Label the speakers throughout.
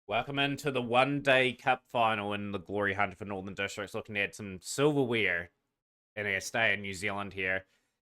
Speaker 1: Welcome into the one-day cup final in the Glory Hunt for Northern Districts. Looking to add some silverware in our stay in New Zealand here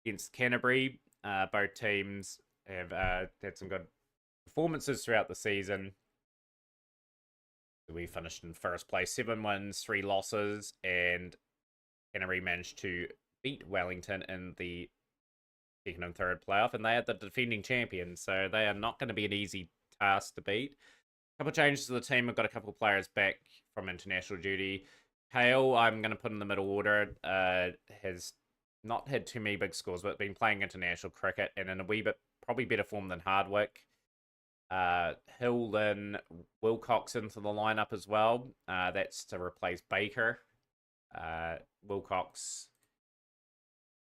Speaker 1: against Canterbury. Both teams have had some good performances throughout the season. We finished in first place, 7 wins, 3 losses, and Canterbury managed to beat Wellington in the second and third playoff, and they are the defending champions, so they are not going to be an easy task to beat. Couple changes to the team. I've got a couple of players back from international duty. Hale, I'm going to put in the middle order. Has not had too many big scores, but been playing international cricket and in a wee bit probably better form than Hardwick. Hill and Wilcox into the lineup as well. That's to replace Baker. Wilcox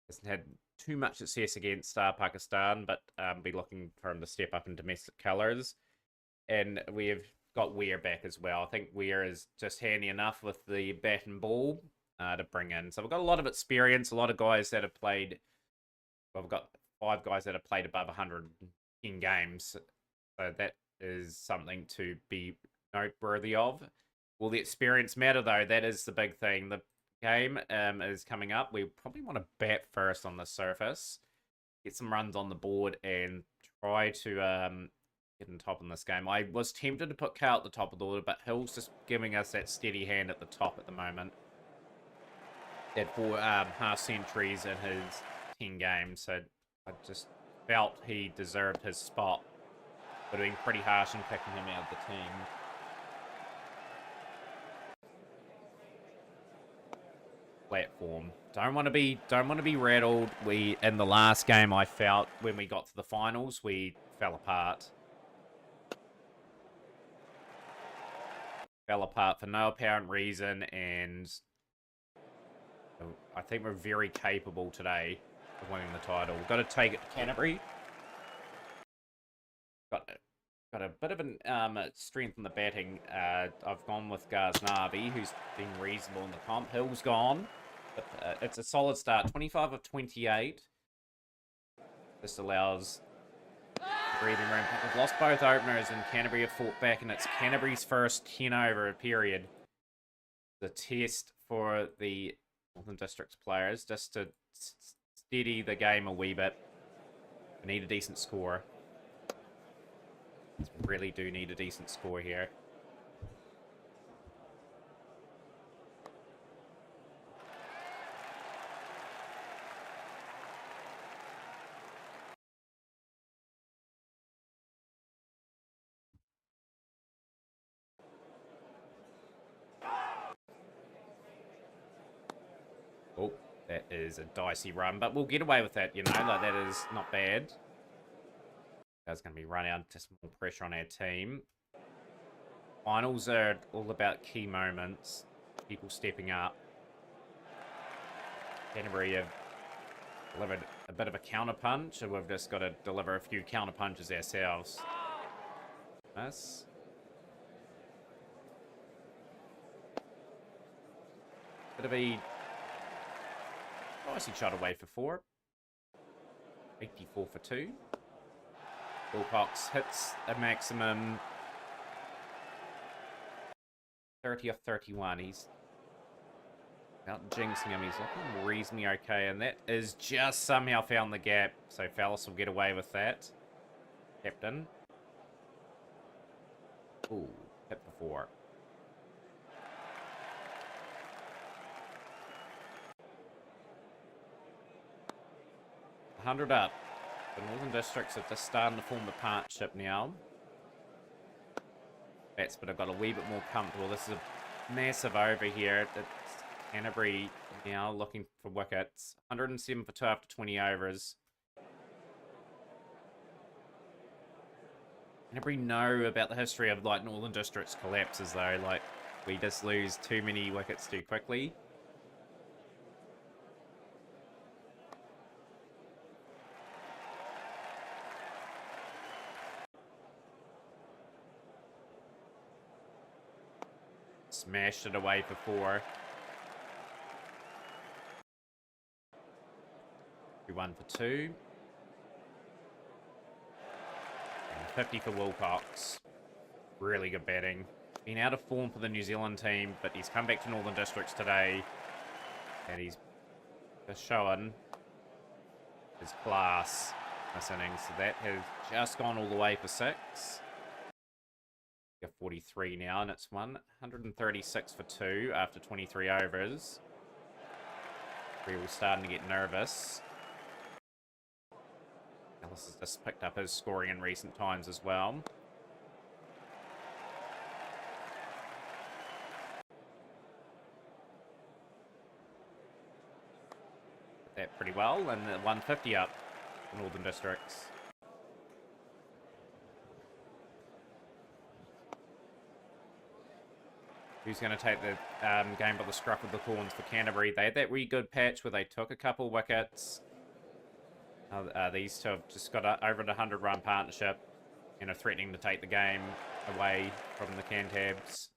Speaker 1: hasn't had too much success against Pakistan, but be looking for him to step up in domestic colours. And we've got Weir back as well. I think Weir is just handy enough with the bat and ball to bring in. So we've got a lot of experience, a lot of guys that have played. Well, we've got 5 guys that have played above 100 in games. So that is something to be noteworthy of. Will the experience matter, though? That is the big thing. The game is coming up. We probably want to bat first on the surface, get some runs on the board, and try to get on top in this game. I was tempted to put Cal at the top of the order, but Hill's just giving us that steady hand at the top at the moment. Had 4 half centuries in his 10 games, so I just felt he deserved his spot. But being pretty harsh in kicking him out of the team. Platform. Don't want to be rattled. We in the last game, I felt when we got to the finals, we fell apart. Fell apart for no apparent reason, and I think we're very capable today of winning the title. We've got to take it to Canterbury. Got a bit of an strength in the batting. I've gone with Ghaznavi, who's been reasonable in the comp. Hill's gone, but it's a solid start. 25 of 28. This allows breathing room. We've lost both openers, and Canterbury have fought back, and it's Canterbury's first 10 over a period. The test for the Northern Districts players, just to steady the game a wee bit. We need a decent score. We really do need a decent score here. Oh, that is a dicey run, but we'll get away with that, you know, like that is not bad. That's going to be run out, just more pressure on our team. Finals are all about key moments, people stepping up. Canterbury have delivered a bit of a counter punch, and we've just got to deliver a few counter punches ourselves. That's bit of a nicely shot away for 4. 84 for 2. Wilcox hits a maximum 30 of 31. He's out jinxing him. He's looking reasonably okay, and that is just somehow found the gap. So Fallis will get away with that. Captain. Ooh, hit before. $100 up. The Northern Districts are just starting to form a partnership now. Batsmen have got a wee bit more comfortable. This is a massive over here. It's Canterbury now looking for wickets. 107 for 2 after 20 overs. Canterbury know about the history of like Northern Districts collapses though. Like we just lose too many wickets too quickly. Smashed it away for 4. 1 for 2. And 50 for Wilcox. Really good batting. Been out of form for the New Zealand team, but he's come back to Northern Districts today. And he's just showing his class this innings. So that has just gone all the way for 6. We're 43 now, and it's 136 for 2 after 23 overs. We're all starting to get nervous. Ellis has just picked up his scoring in recent times as well. That pretty well, and the 150 up for Northern Districts. Who's going to take the game by the scruff of the thorns for Canterbury? They had that really good patch where they took a couple wickets. These two have just got over the 100-run partnership and are threatening to take the game away from the Cantabs.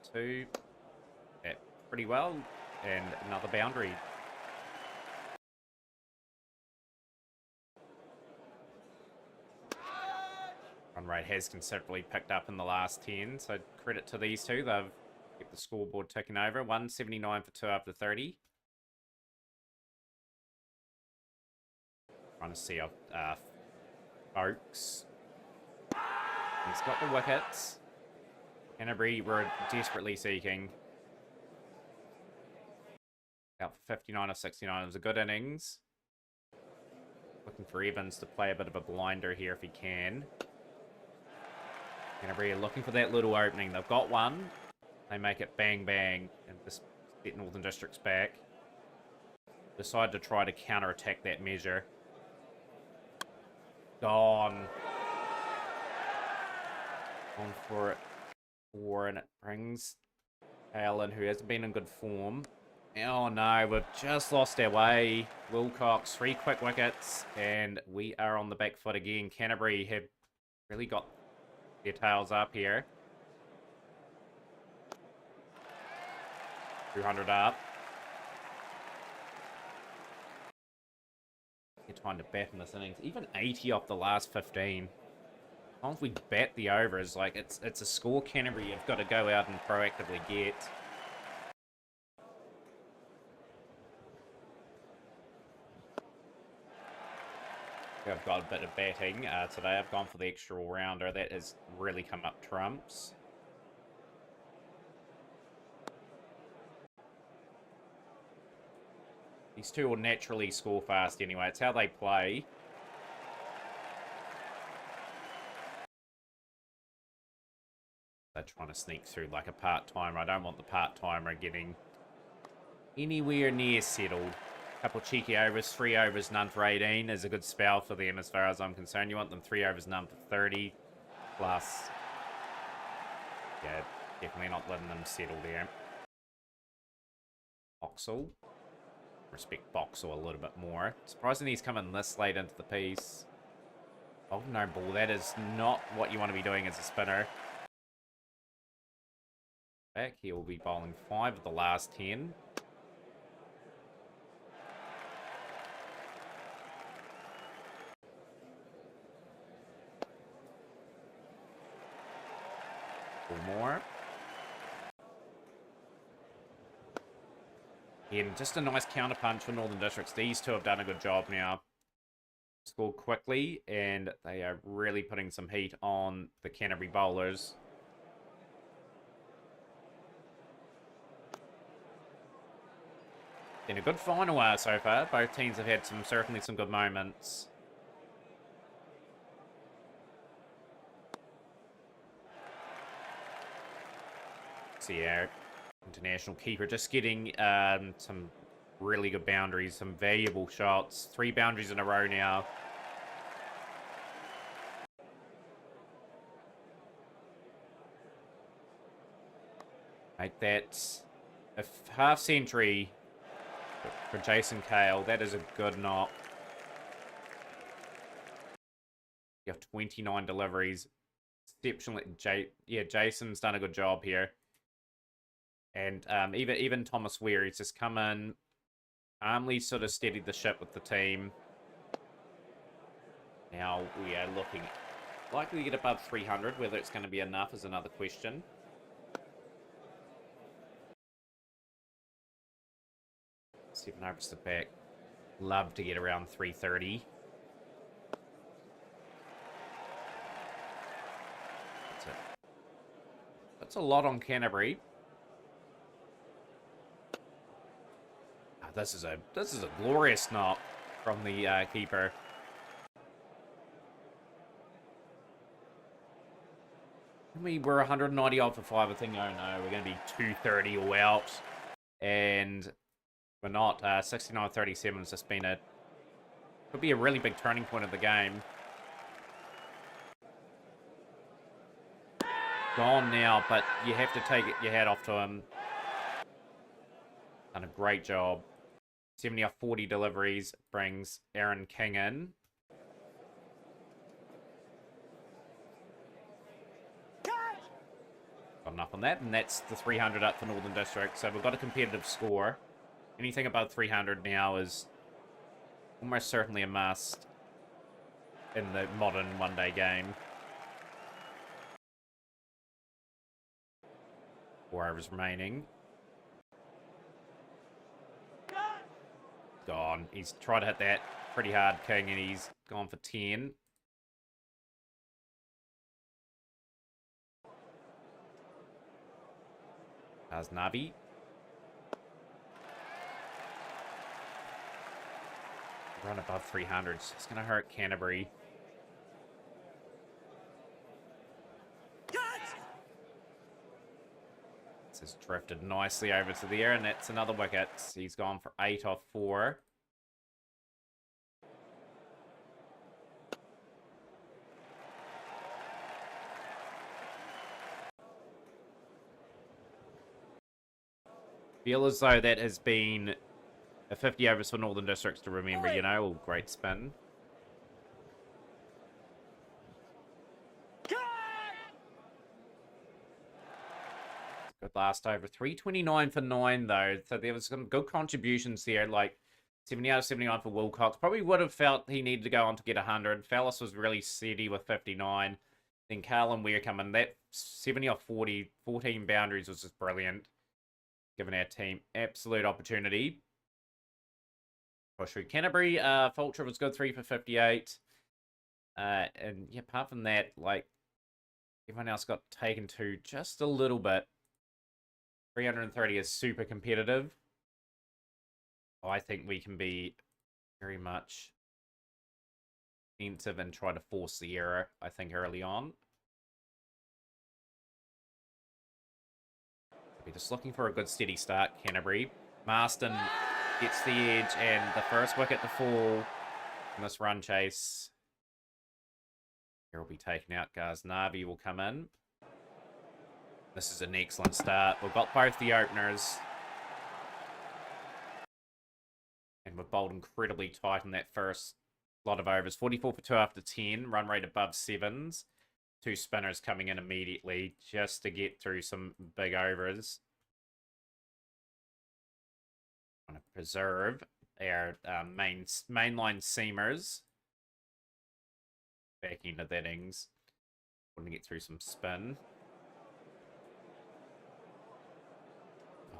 Speaker 1: For 2. Yeah, pretty well. And another boundary. Run rate has considerably picked up in the last 10, so credit to these two. They've kept the scoreboard ticking over. 179 for 2 after 30. Trying to see Oakes. He's got the wickets. Canterbury were desperately seeking. Out for 59 of 69. It was a good innings. Looking for Evans to play a bit of a blinder here if he can. Canterbury are looking for that little opening. They've got one. They make it bang bang and just get Northern Districts back. Decide to try to counter-attack that measure. Gone. On for it. 4, and it brings Allen, who hasn't been in good form. Oh no, we've just lost our way. Wilcox, 3 quick wickets, and we are on the back foot again. Canterbury have really got their tails up here. 200 up. You're trying to bat in this innings. Even 80 off the last 15. As long as we bat the overs, like it's a score Canterbury you've got to go out and proactively get. I've got a bit of batting today. I've gone for the extra all-rounder. That has really come up trumps. These two will naturally score fast anyway. It's how they play. They're trying to sneak through like a part-timer. I don't want the part-timer getting anywhere near settled. Couple cheeky overs, 3 overs, none for 18 is a good spell for them as far as I'm concerned. You want them 3 overs, none for 30 plus. Yeah, definitely not letting them settle there. Boxall. Respect Boxall a little bit more. Surprisingly he's coming this late into the piece. Oh no ball, that is not what you want to be doing as a spinner. Back, he will be bowling 5 of the last 10. More. And just a nice counter punch for Northern Districts. These two have done a good job now. Scored quickly, and they are really putting some heat on the Canterbury bowlers. Been a good final hour so far. Both teams have had certainly some good moments. See our international keeper just getting some really good boundaries, some valuable shots. 3 boundaries in a row now. Make that a half century for Jason Cale. That is a good knock. You have 29 deliveries. Exceptionally, Jason's done a good job here. And even Thomas Weir, he's just come in, calmly sort of steadied the ship with the team. Now we are looking likely to get above 300. Whether it's going to be enough is another question. Seven overs to the back. Love to get around 330. That's it. That's a lot on Canterbury. This is a glorious knock from the keeper. We were 190 off for 5. I think, oh no, we're going to be 230 all out. And we're not. 69-37 has just been could be a really big turning point of the game. Gone now, but you have to take your hat off to him. Done a great job. 70 off 40 deliveries brings Aaron King in. Got enough on that, and that's the 300 up for Northern District. So we've got a competitive score. Anything above 300 now is almost certainly a must in the modern one-day game. 4 overs remaining. Gone. He's tried to hit that pretty hard, King, and he's gone for 10. There's Nabi. Run above 300. It's going to hurt Canterbury. This has drifted nicely over to the air, and that's another wicket. He's gone for 8 off 4. Feel as though that has been a 50 overs for Northern Districts to remember, you know. Great spin. Good last over. 329 for 9, though. So there was some good contributions there, like 70 out of 79 for Wilcox. Probably would have felt he needed to go on to get 100. Fallis was really steady with 59. Then Carl and Weir come in. That 70 off 40, 14 boundaries was just brilliant. Giving our team absolute opportunity. Push through Canterbury. Fulcher was good, 3 for 58. And yeah, apart from that, like, everyone else got taken to just a little bit. 330 is super competitive. I think we can be very much defensive and try to force the error, I think, early on. We're just looking for a good steady start, Canterbury. Marston gets the edge, and the first wicket to fall in this run chase. Here will be taken out. Ghaznavi will come in. This is an excellent start. We've got both the openers. And we've bowled incredibly tight in that first lot of overs. 44 for 2 after 10. Run rate above 7s. 2 spinners coming in immediately just to get through some big overs. Want to preserve our mainline seamers. Back into that innings. Want to get through some spin.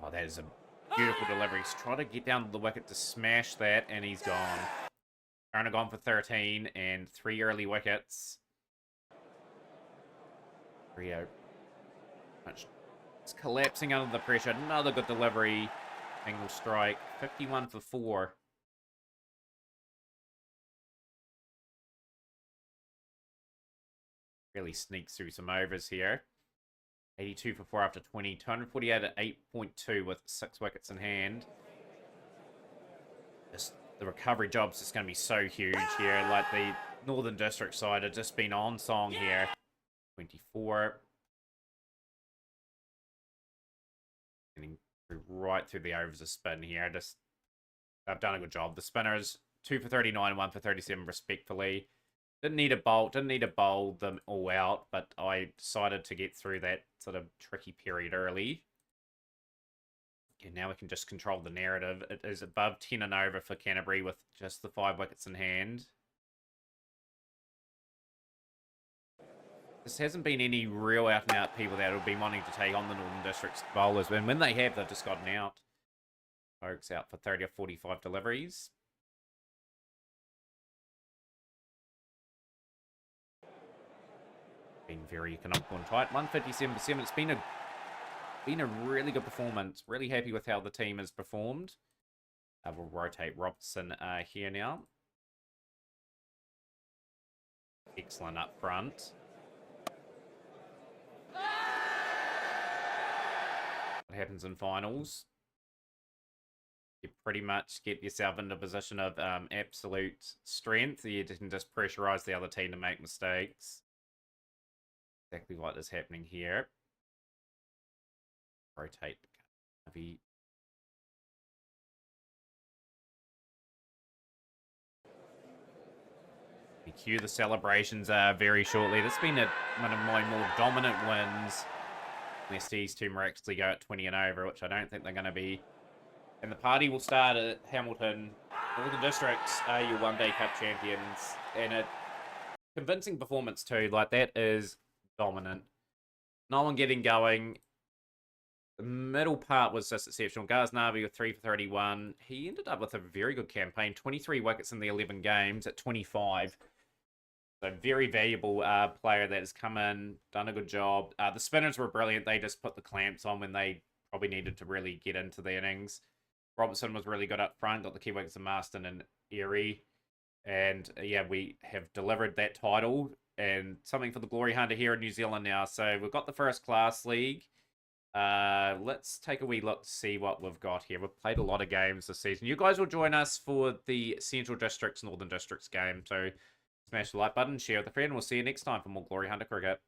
Speaker 1: Oh, that is a beautiful delivery. He's trying to get down to the wicket to smash that, and he's gone. Turner gone for 13 and 3 early wickets. Rio. It's collapsing under the pressure. Another good delivery. Angle strike. 51 for 4. Really sneaks through some overs here. 82 for 4 after 20. 248 at 8.2 with 6 wickets in hand. The recovery job's just going to be so huge here. Like, the Northern District side have just been on song here. 24. Getting right through the overs of spin here. They've done a good job. The spinners, 2 for 39, 1 for 37 respectfully. Didn't need to bowl them all out, but I decided to get through that sort of tricky period early. Yeah, now we can just control the narrative. It is above 10 and over for Canterbury with just the 5 wickets in hand. This hasn't been any real out-and-out people that have been wanting to take on the Northern Districts bowlers. And when they have, they've just gotten out. Folks out for 30 or 45 deliveries. Been very economical and tight. 157%. It's been a really good performance. Really happy with how the team has performed. We'll rotate Robertson here now. Excellent up front. What happens in finals? You pretty much get yourself into a position of absolute strength. You can just pressurize the other team to make mistakes. Exactly what is happening here. Rotate Harvey. We cue the celebrations very shortly. This has been one of my more dominant wins. Unless these two will actually go at 20 and over, which I don't think they're going to be. And the party will start at Hamilton. Northern Districts are your one-day cup champions. And a convincing performance too. Like, that is dominant. No one getting going. The middle part was just exceptional. Ghaznavi with 3 for 31. He ended up with a very good campaign. 23 wickets in the 11 games at 25. So very valuable player that has come in, done a good job. The spinners were brilliant. They just put the clamps on when they probably needed to really get into the innings. Robertson was really good up front. Got the key wickets of Marston and Erie. And yeah, we have delivered that title. And something for the Glory Hunter here in New Zealand now. So we've got the first class league. Let's take a wee look to see what we've got here. We've played a lot of games this season. You guys will join us for the Central Districts, Northern Districts game. So smash the like button, share with a friend. We'll see you next time for more Glory Hunter Cricket.